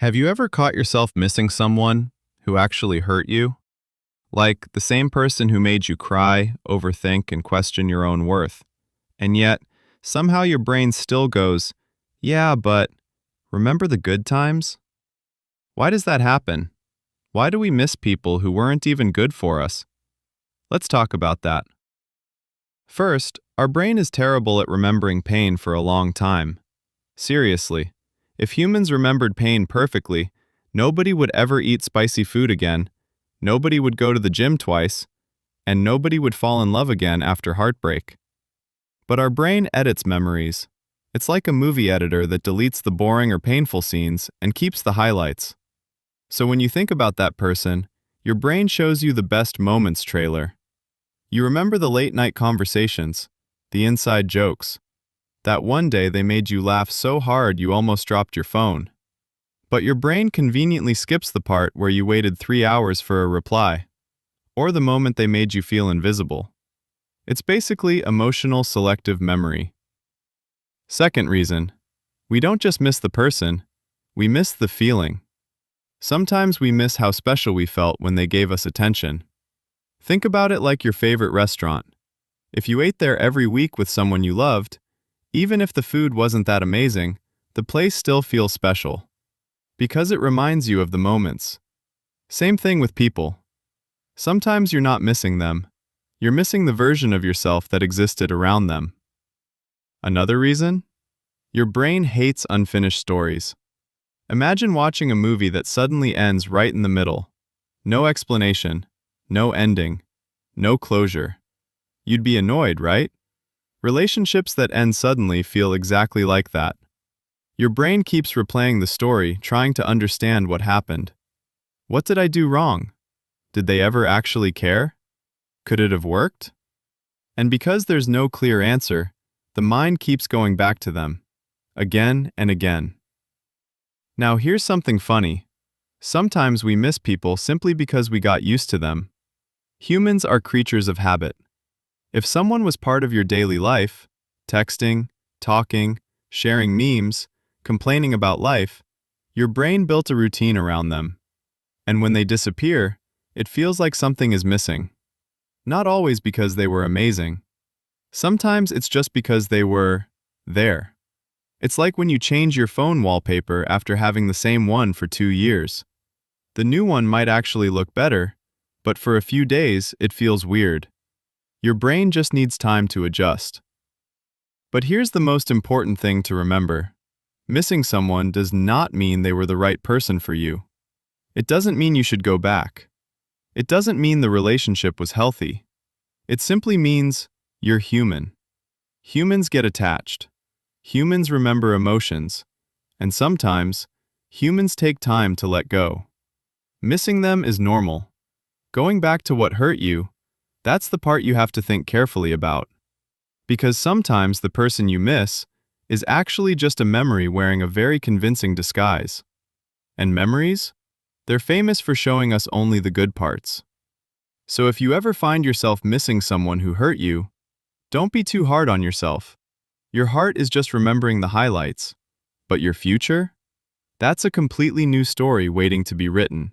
Have you ever caught yourself missing someone who actually hurt you? Like the same person who made you cry, overthink, and question your own worth. And yet, somehow your brain still goes, yeah, but remember the good times? Why does that happen? Why do we miss people who weren't even good for us? Let's talk about that. First, our brain is terrible at remembering pain for a long time. Seriously, if humans remembered pain perfectly, nobody would ever eat spicy food again, nobody would go to the gym twice, and nobody would fall in love again after heartbreak. But our brain edits memories. It's like a movie editor that deletes the boring or painful scenes and keeps the highlights. So when you think about that person, your brain shows you the best moments trailer. You remember the late-night conversations, the inside jokes, that one day they made you laugh so hard you almost dropped your phone. But your brain conveniently skips the part where you waited 3 hours for a reply, or the moment they made you feel invisible. It's basically emotional selective memory. Second reason, we don't just miss the person, we miss the feeling. Sometimes we miss how special we felt when they gave us attention. Think about it like your favorite restaurant. If you ate there every week with someone you loved, even if the food wasn't that amazing, the place still feels special. Because it reminds you of the moments. Same thing with people. Sometimes you're not missing them. You're missing the version of yourself that existed around them. Another reason? Your brain hates unfinished stories. Imagine watching a movie that suddenly ends right in the middle. No explanation, no ending, no closure. You'd be annoyed, right? Relationships that end suddenly feel exactly like that. Your brain keeps replaying the story, trying to understand what happened. What did I do wrong? Did they ever actually care? Could it have worked? And because there's no clear answer, the mind keeps going back to them, again and again. Now here's something funny. Sometimes we miss people simply because we got used to them. Humans are creatures of habit. If someone was part of your daily life, texting, talking, sharing memes, complaining about life, your brain built a routine around them. And when they disappear, it feels like something is missing. Not always because they were amazing. Sometimes it's just because they were there. It's like when you change your phone wallpaper after having the same one for 2 years. The new one might actually look better, but for a few days it feels weird. Your brain just needs time to adjust. But here's the most important thing to remember. Missing someone does not mean they were the right person for you. It doesn't mean you should go back. It doesn't mean the relationship was healthy. It simply means you're human. Humans get attached. Humans remember emotions. And sometimes, humans take time to let go. Missing them is normal. Going back to what hurt you, that's the part you have to think carefully about. Because sometimes the person you miss is actually just a memory wearing a very convincing disguise. And memories? They're famous for showing us only the good parts. So if you ever find yourself missing someone who hurt you, don't be too hard on yourself. Your heart is just remembering the highlights. But your future? That's a completely new story waiting to be written.